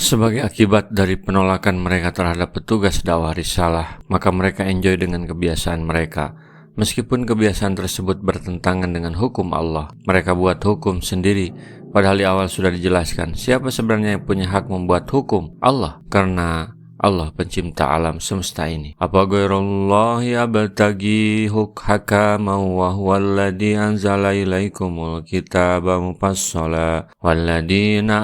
Sebagai akibat dari penolakan mereka terhadap petugas dakwah risalah, maka mereka enjoy dengan kebiasaan mereka. Meskipun kebiasaan tersebut bertentangan dengan hukum Allah, mereka buat hukum sendiri. Padahal di awal sudah dijelaskan, siapa sebenarnya yang punya hak membuat hukum? Allah, karena Allah pencipta alam semesta ini. Apa ghairullahi abtagi hakama wa huwallazi anzala ilaikumul kitaba mufassala walladzina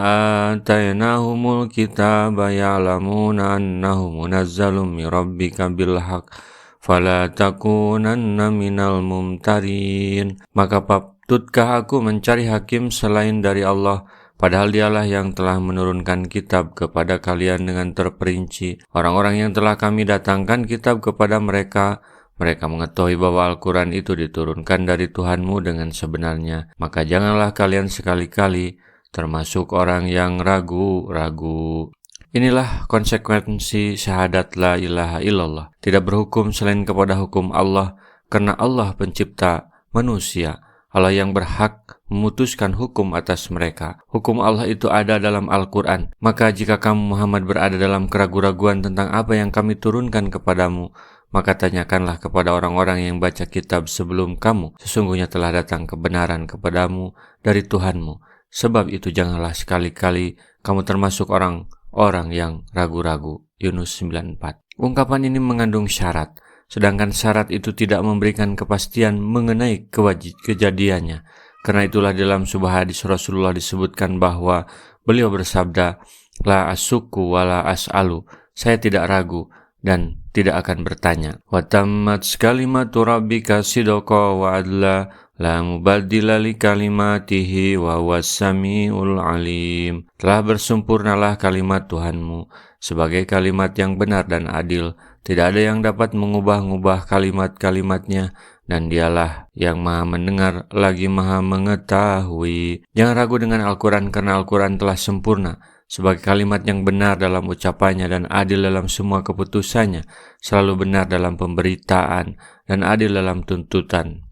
atainahumul kitaba ya'lamuna annahu munazzalun min rabbika bil haqq fala takunanna minal mumtarin. Maka patutkah aku mencari hakim selain dari Allah, padahal dialah yang telah menurunkan kitab kepada kalian dengan terperinci. Orang-orang yang telah kami datangkan kitab kepada mereka, mereka mengetahui bahwa Al-Quran itu diturunkan dari Tuhanmu dengan sebenarnya. Maka janganlah kalian sekali-kali termasuk orang yang ragu-ragu. Inilah konsekuensi syahadat la ilaha illallah. Tidak berhukum selain kepada hukum Allah, karena Allah pencipta manusia. Allah yang berhak memutuskan hukum atas mereka. Hukum Allah itu ada dalam Al-Quran. Maka jika kamu Muhammad berada dalam keraguan-raguan tentang apa yang kami turunkan kepadamu, maka tanyakanlah kepada orang-orang yang baca kitab sebelum kamu. Sesungguhnya telah datang kebenaran kepadamu dari Tuhanmu. Sebab itu janganlah sekali-kali kamu termasuk orang yang ragu-ragu. Yunus 94. Ungkapan ini mengandung syarat. Sedangkan syarat itu tidak memberikan kepastian mengenai kejadiannya. Karena itulah dalam sebuah hadis Rasulullah disebutkan bahwa beliau bersabda, La asuku wala as'alu, saya tidak ragu dan tidak akan bertanya. Wa tammat kalimatu rabbika sidqa wa adla, la mubaddila li kalimatihi wa huwas samiul alim. Telah bersempurnalah kalimat Tuhanmu sebagai kalimat yang benar dan adil. Tidak ada yang dapat mengubah-ubah kalimat-kalimatnya, dan dialah yang maha mendengar lagi maha mengetahui. Jangan ragu dengan Al-Quran, karena Al-Quran telah sempurna sebagai kalimat yang benar dalam ucapannya dan adil dalam semua keputusannya, selalu benar dalam pemberitaan dan adil dalam tuntutan.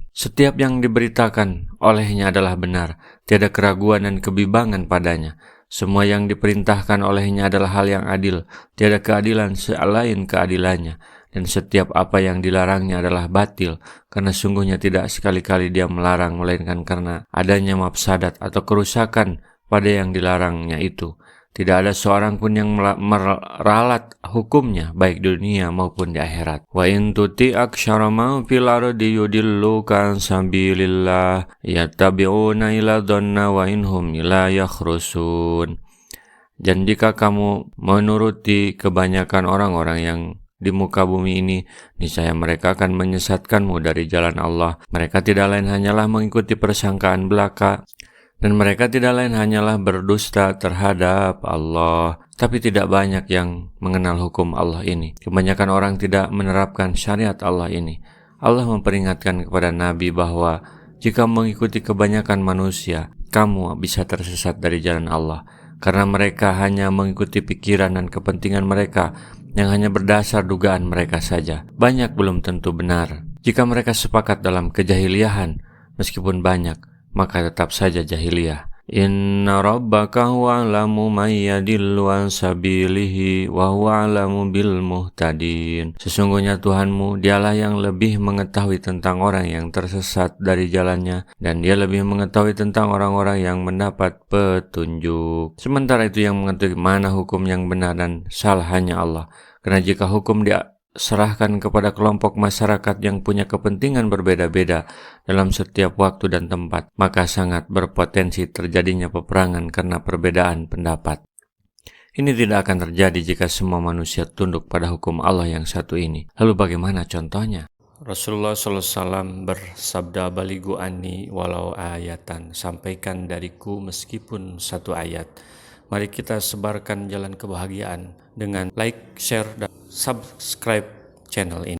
Setiap yang diberitakan olehnya adalah benar, tiada keraguan dan kebimbangan padanya. Semua yang diperintahkan olehnya adalah hal yang adil, tiada keadilan selain keadilannya, dan setiap apa yang dilarangnya adalah batil, karena sungguhnya tidak sekali-kali dia melarang, melainkan karena adanya mafsadat atau kerusakan pada yang dilarangnya itu. Tidak ada seorang pun yang meralat hukumnya, baik di dunia maupun di akhirat. Wa in tuti aksyara ma fil ardi yudilluka an sabilillah yattabi'una ila dhanna wa inhum la yakhrusun. Dan jika kamu menuruti kebanyakan orang-orang yang di muka bumi ini, niscaya mereka akan menyesatkanmu dari jalan Allah. Mereka tidak lain hanyalah mengikuti persangkaan belaka, dan mereka tidak lain hanyalah berdusta terhadap Allah. Tapi tidak banyak yang mengenal hukum Allah ini. Kebanyakan orang tidak menerapkan syariat Allah ini. Allah memperingatkan kepada Nabi bahwa jika mengikuti kebanyakan manusia, kamu bisa tersesat dari jalan Allah. Karena mereka hanya mengikuti pikiran dan kepentingan mereka yang hanya berdasar dugaan mereka saja. Banyak belum tentu benar. Jika mereka sepakat dalam kejahiliahan, meskipun banyak, maka tetap saja jahiliyah. Inna rabbaka huwa alamu may yadillu an sabilihi wa huwa alamu bil muhtadin. Sesungguhnya Tuhanmu, dialah yang lebih mengetahui tentang orang yang tersesat dari jalannya, dan dia lebih mengetahui tentang orang-orang yang mendapat petunjuk. Sementara itu yang mengetahui mana hukum yang benar dan salah hanya Allah. Karena jika hukum serahkan kepada kelompok masyarakat yang punya kepentingan berbeda-beda dalam setiap waktu dan tempat, maka sangat berpotensi terjadinya peperangan karena perbedaan pendapat. Ini tidak akan terjadi jika semua manusia tunduk pada hukum Allah yang satu ini. Lalu bagaimana contohnya? Rasulullah SAW bersabda, Baligu anni walau ayatan, sampaikan dariku meskipun satu ayat. Mari kita sebarkan jalan kebahagiaan dengan like, share, dan subscribe channel ini.